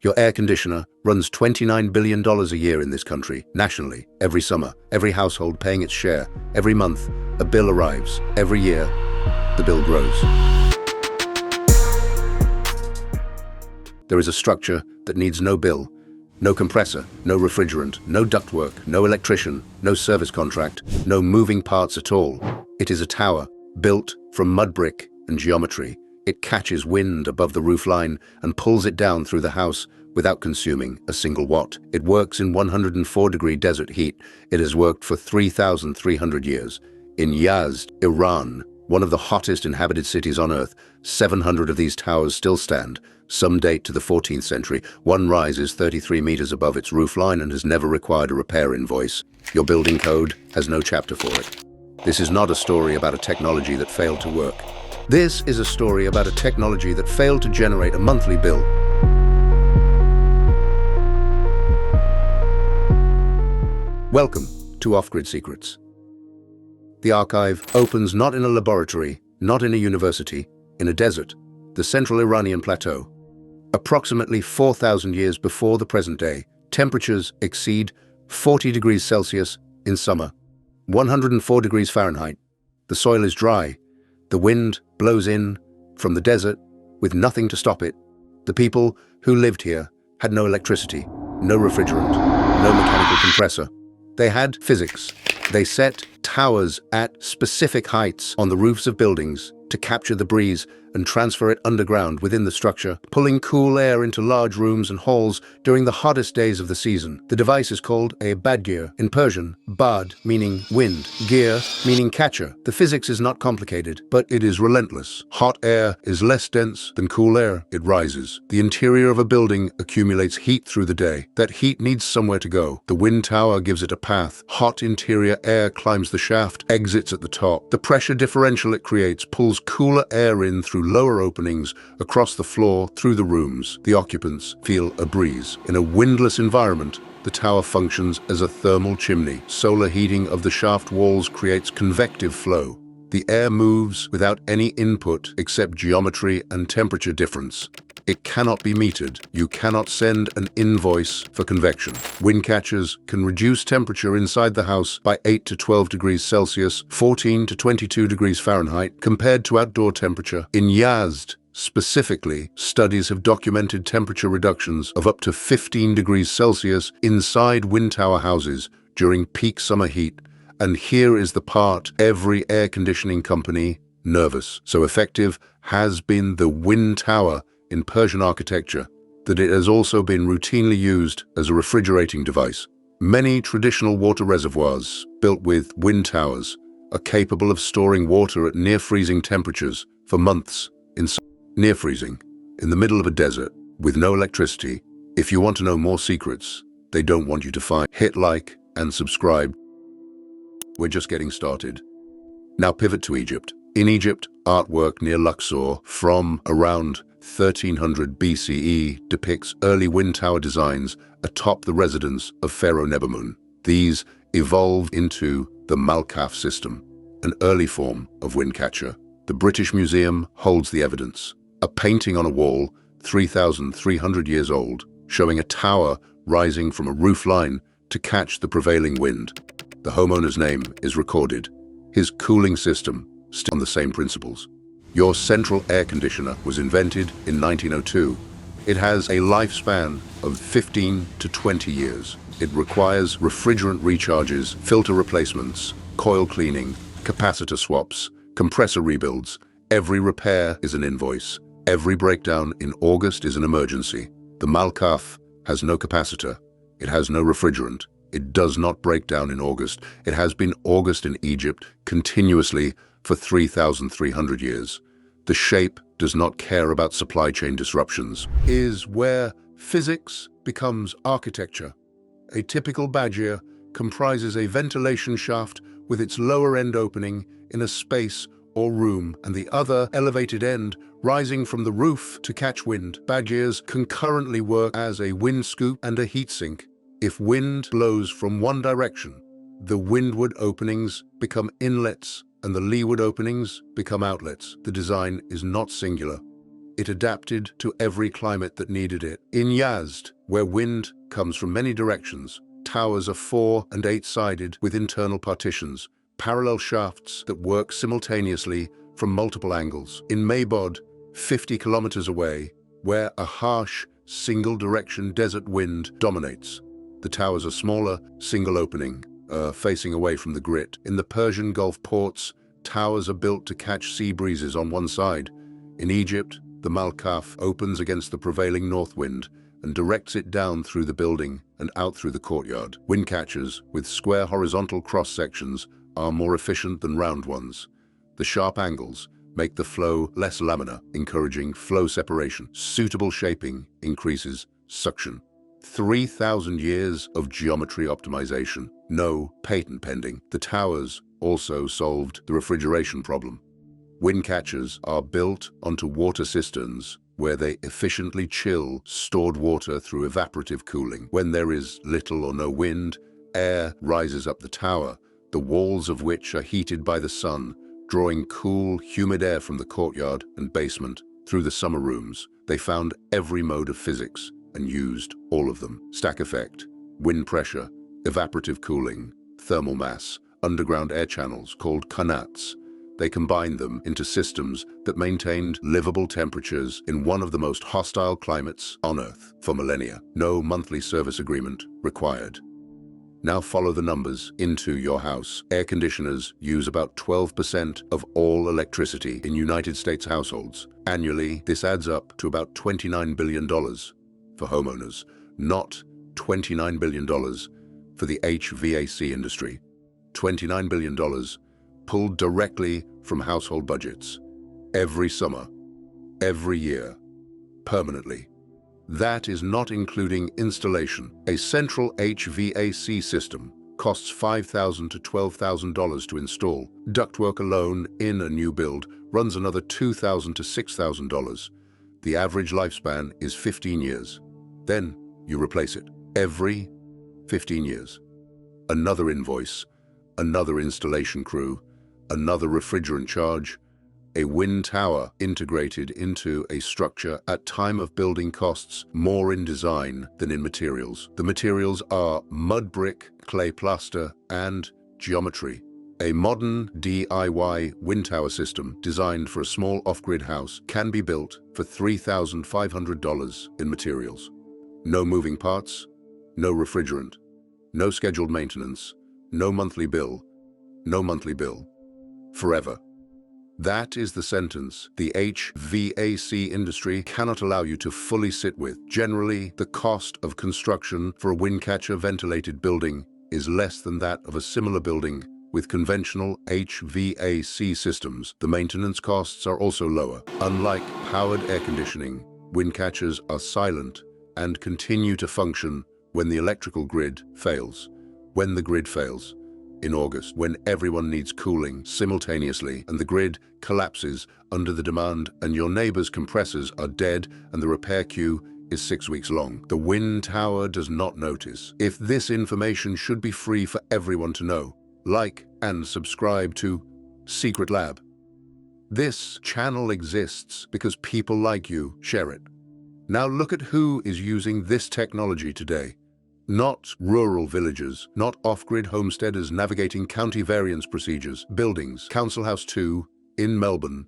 Your air conditioner runs $29 billion a year in this country, nationally, every summer, every household paying its share. Every month, a bill arrives. Every year, the bill grows. There is a structure that needs no bill, no compressor, no refrigerant, no ductwork, no electrician, no service contract, no moving parts at all. It is a tower, built from mud brick and geometry. It catches wind above the roofline and pulls it down through the house without consuming a single watt. It works in 104-degree desert heat. It has worked for 3,300 years. In Yazd, Iran, one of the hottest inhabited cities on Earth, 700 of these towers still stand. Some date to the 14th century. One rises 33 meters above its roofline and has never required a repair invoice. Your building code has no chapter for it. This is not a story about a technology that failed to work. This is a story about a technology that failed to generate a monthly bill. Welcome to Off-Grid Secrets. The archive opens not in a laboratory, not in a university, in a desert, the central Iranian plateau. Approximately 4,000 years before the present day, temperatures exceed 40 degrees Celsius in summer, 104 degrees Fahrenheit. The soil is dry. The wind blows in from the desert with nothing to stop it. The people who lived here had no electricity, no refrigerant, no mechanical compressor. They had physics. They set towers at specific heights on the roofs of buildings to capture the breeze and transfer it underground within the structure, pulling cool air into large rooms and halls during the hottest days of the season. The device is called a badgir, in Persian, bad meaning wind, gir meaning catcher. The physics is not complicated, but it is relentless. Hot air is less dense than cool air. It rises. The interior of a building accumulates heat through the day. That heat needs somewhere to go. The wind tower gives it a path. Hot interior air climbs the shaft, exits at the top. The pressure differential it creates pulls cooler air in through lower openings across the floor through the rooms. The occupants feel a breeze. In a windless environment, the tower functions as a thermal chimney. Solar heating of the shaft walls creates convective flow. The air moves without any input except geometry and temperature difference. It cannot be metered. You cannot send an invoice for convection. Wind catchers can reduce temperature inside the house by 8 to 12 degrees Celsius, 14 to 22 degrees Fahrenheit, compared to outdoor temperature. In Yazd, specifically, studies have documented temperature reductions of up to 15 degrees Celsius inside wind tower houses during peak summer heat. And here is the part every air conditioning company nervous. So effective has been the wind tower in Persian architecture that it has also been routinely used as a refrigerating device. Many traditional water reservoirs built with wind towers are capable of storing water at near-freezing temperatures for months. Near freezing, in the middle of a desert, with no electricity. If you want to know more secrets they don't want you to find, hit like and subscribe. We're just getting started. Now pivot to Egypt. In Egypt, artwork near Luxor from around 1300 BCE depicts early wind tower designs atop the residence of Pharaoh Nebamun. These evolved into the Malkaf system, an early form of wind catcher. The British Museum holds the evidence. A painting on a wall, 3,300 years old, showing a tower rising from a roof line to catch the prevailing wind. The homeowner's name is recorded. His cooling system still on the same principles. Your central air conditioner was invented in 1902. It has a lifespan of 15 to 20 years. It requires refrigerant recharges, filter replacements, coil cleaning, capacitor swaps, compressor rebuilds. Every repair is an invoice. Every breakdown in August is an emergency. The Malkaf has no capacitor. It has no refrigerant. It does not break down in August. It has been August in Egypt continuously for 3,300 years. The shape does not care about supply chain disruptions. Is where physics becomes architecture. A typical badgir comprises a ventilation shaft with its lower end opening in a space or room and the other elevated end rising from the roof to catch wind. Badgirs concurrently work as a wind scoop and a heat sink. If wind blows from one direction, the windward openings become inlets and the leeward openings become outlets. The design is not singular. It adapted to every climate that needed it. In Yazd, where wind comes from many directions, towers are 4 and 8-sided with internal partitions, parallel shafts that work simultaneously from multiple angles. In Maybod, 50 kilometers away, where a harsh, single-direction desert wind dominates, the towers are smaller, single-opening, facing away from the grit. In the Persian Gulf ports, towers are built to catch sea breezes on one side. In Egypt, the Malkaf opens against the prevailing north wind and directs it down through the building and out through the courtyard. Wind catchers with square horizontal cross-sections are more efficient than round ones. The sharp angles make the flow less laminar, encouraging flow separation. Suitable shaping increases suction. 3,000 years of geometry optimization. No patent pending. The towers also solved the refrigeration problem. Wind catchers are built onto water cisterns where they efficiently chill stored water through evaporative cooling. When there is little or no wind, air rises up the tower, the walls of which are heated by the sun, drawing cool, humid air from the courtyard and basement through the summer rooms. They found every mode of physics and used all of them. Stack effect, wind pressure, evaporative cooling, thermal mass, underground air channels called qanats. They combined them into systems that maintained livable temperatures in one of the most hostile climates on Earth for millennia. No monthly service agreement required. Now follow the numbers into your house. Air conditioners use about 12% of all electricity in United States households. Annually, this adds up to about $29 billion for homeowners, not $29 billion for the HVAC industry. $29 billion pulled directly from household budgets, every summer, every year, permanently. That is not including installation. A central HVAC system costs $5,000 to $12,000 to install. Ductwork alone in a new build runs another $2,000 to $6,000. The average lifespan is 15 years. Then you replace it every 15 years. Another invoice, another installation crew, another refrigerant charge. A wind tower integrated into a structure at time of building costs more in design than in materials. The materials are mud brick, clay plaster, and geometry. A modern DIY wind tower system designed for a small off-grid house can be built for $3,500 in materials. No moving parts, no refrigerant, no scheduled maintenance, no monthly bill, no monthly bill. Forever. That is the sentence the HVAC industry cannot allow you to fully sit with. Generally, the cost of construction for a wind catcher ventilated building is less than that of a similar building with conventional HVAC systems. The maintenance costs are also lower. Unlike powered air conditioning, wind catchers are silent and continue to function when the electrical grid fails. When the grid fails, in August, when everyone needs cooling simultaneously and the grid collapses under the demand and your neighbor's compressors are dead and the repair queue is 6 weeks long, the wind tower does not notice. If this information should be free for everyone to know, like and subscribe to Secret Lab. This channel exists because people like you share it. Now look at who is using this technology today. Not rural villagers, not off-grid homesteaders navigating county variance procedures. Buildings. Council House 2 in Melbourne,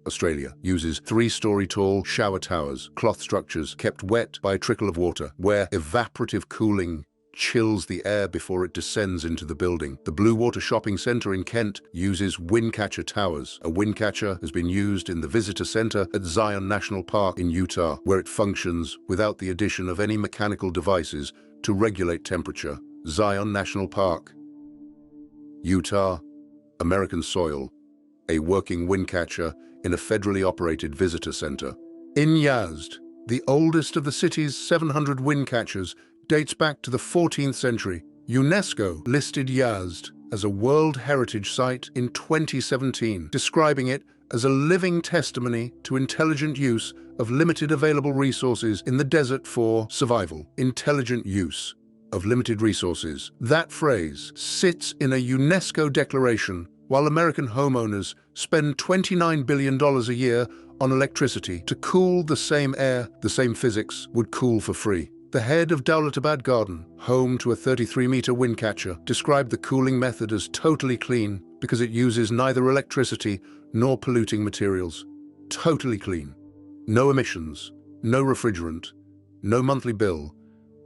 Australia, uses 3-story tall shower towers, cloth structures kept wet by a trickle of water, where evaporative cooling chills the air before it descends into the building. The Blue Water Shopping Centre in Kent uses windcatcher towers. A windcatcher has been used in the visitor centre at Zion National Park in Utah, where it functions without the addition of any mechanical devices to regulate temperature. Zion National Park, Utah, American soil, a working windcatcher in a federally operated visitor center. In Yazd, the oldest of the city's 700 windcatchers dates back to the 14th century. UNESCO listed Yazd as a World Heritage Site in 2017, describing it as a living testimony to intelligent use of limited available resources in the desert for survival. Intelligent use of limited resources. That phrase sits in a UNESCO declaration while American homeowners spend $29 billion a year on electricity to cool the same air the same physics would cool for free. The head of Dowlatabad Garden, home to a 33-meter wind catcher, described the cooling method as totally clean because it uses neither electricity nor polluting materials. Totally clean. No emissions, no refrigerant, no monthly bill,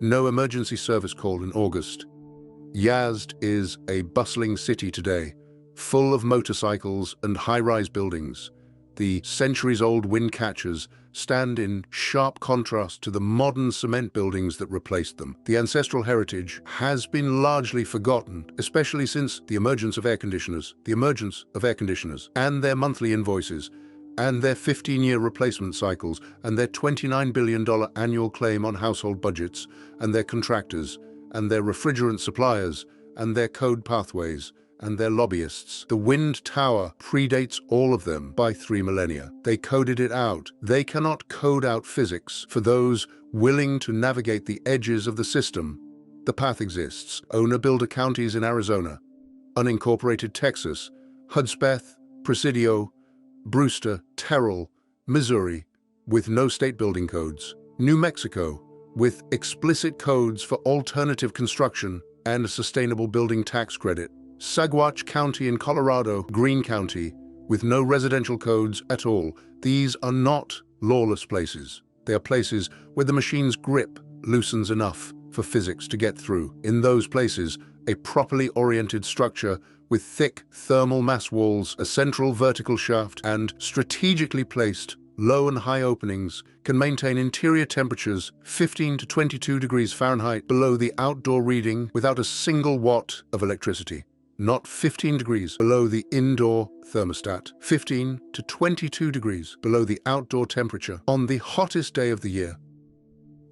no emergency service call in August. Yazd is a bustling city today, full of motorcycles and high-rise buildings. The centuries-old wind catchers stand in sharp contrast to the modern cement buildings that replaced them. The ancestral heritage has been largely forgotten, especially since the emergence of air conditioners, and their monthly invoices, and their 15-year replacement cycles, and their $29 billion annual claim on household budgets, and their contractors, and their refrigerant suppliers, and their code pathways, and their lobbyists. The wind tower predates all of them by 3 millennia. They coded it out. They cannot code out physics for those willing to navigate the edges of the system. The path exists. Owner-builder counties in Arizona, unincorporated Texas, Hudspeth, Presidio, Brewster, Terrell, Missouri, with no state building codes. New Mexico, with explicit codes for alternative construction and a sustainable building tax credit. Saguache County in Colorado, Greene County, with no residential codes at all. These are not lawless places. They are places where the machine's grip loosens enough for physics to get through. In those places, a properly oriented structure with thick thermal mass walls, a central vertical shaft, and strategically placed low and high openings can maintain interior temperatures 15 to 22 degrees Fahrenheit below the outdoor reading without a single watt of electricity. Not 15 degrees below the indoor thermostat, 15 to 22 degrees below the outdoor temperature on the hottest day of the year.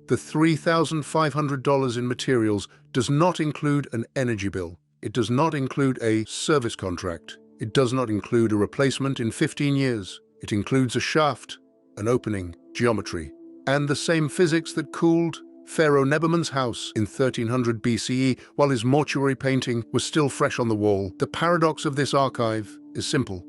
The $3,500 in materials does not include an energy bill. It does not include a service contract. It does not include a replacement in 15 years. It includes a shaft, an opening, geometry, and the same physics that cooled Pharaoh Nebamun's house in 1300 BCE while his mortuary painting was still fresh on the wall. The paradox of this archive is simple.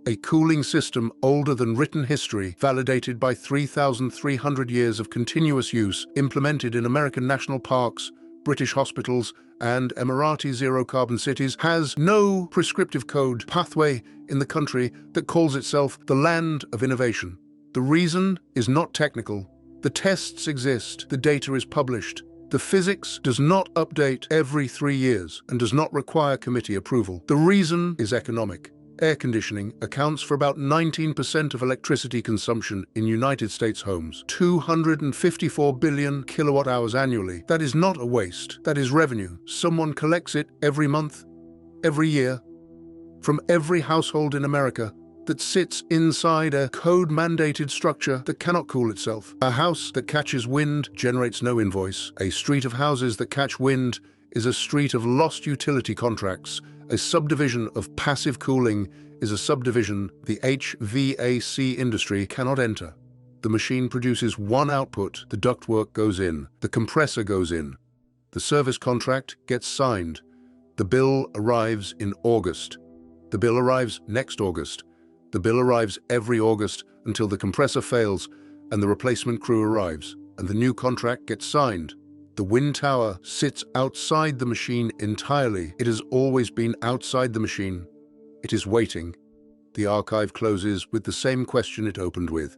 A cooling system older than written history, validated by 3,300 years of continuous use, implemented in American national parks, British hospitals, and Emirati zero-carbon cities, has no prescriptive code pathway in the country that calls itself the land of innovation. The reason is not technical. The tests exist, the data is published. The physics does not update every 3 years and does not require committee approval. The reason is economic. Air conditioning accounts for about 19% of electricity consumption in United States homes, 254 billion kilowatt hours annually. That is not a waste, that is revenue. Someone collects it every month, every year, from every household in America that sits inside a code-mandated structure that cannot cool itself. A house that catches wind generates no invoice. A street of houses that catch wind is a street of lost utility contracts. A subdivision of passive cooling is a subdivision the HVAC industry cannot enter. The machine produces one output, the ductwork goes in, the compressor goes in. The service contract gets signed. The bill arrives in August. The bill arrives next August. The bill arrives every August until the compressor fails and the replacement crew arrives, and the new contract gets signed. The wind tower sits outside the machine entirely. It has always been outside the machine. It is waiting. The archive closes with the same question it opened with.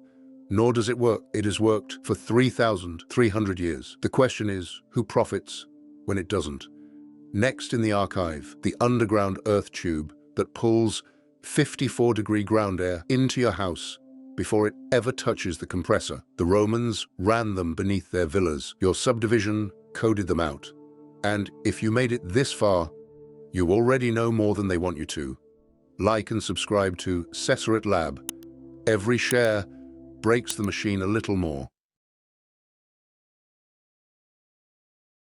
Nor does it work. It has worked for 3,300 years. The question is, who profits when it doesn't? Next in the archive, the underground earth tube that pulls 54-degree ground air into your house before it ever touches the compressor. The Romans ran them beneath their villas. Your subdivision coded them out. And if you made it this far, you already know more than they want you to. Like and subscribe to Cesarate Lab. Every share breaks the machine a little more.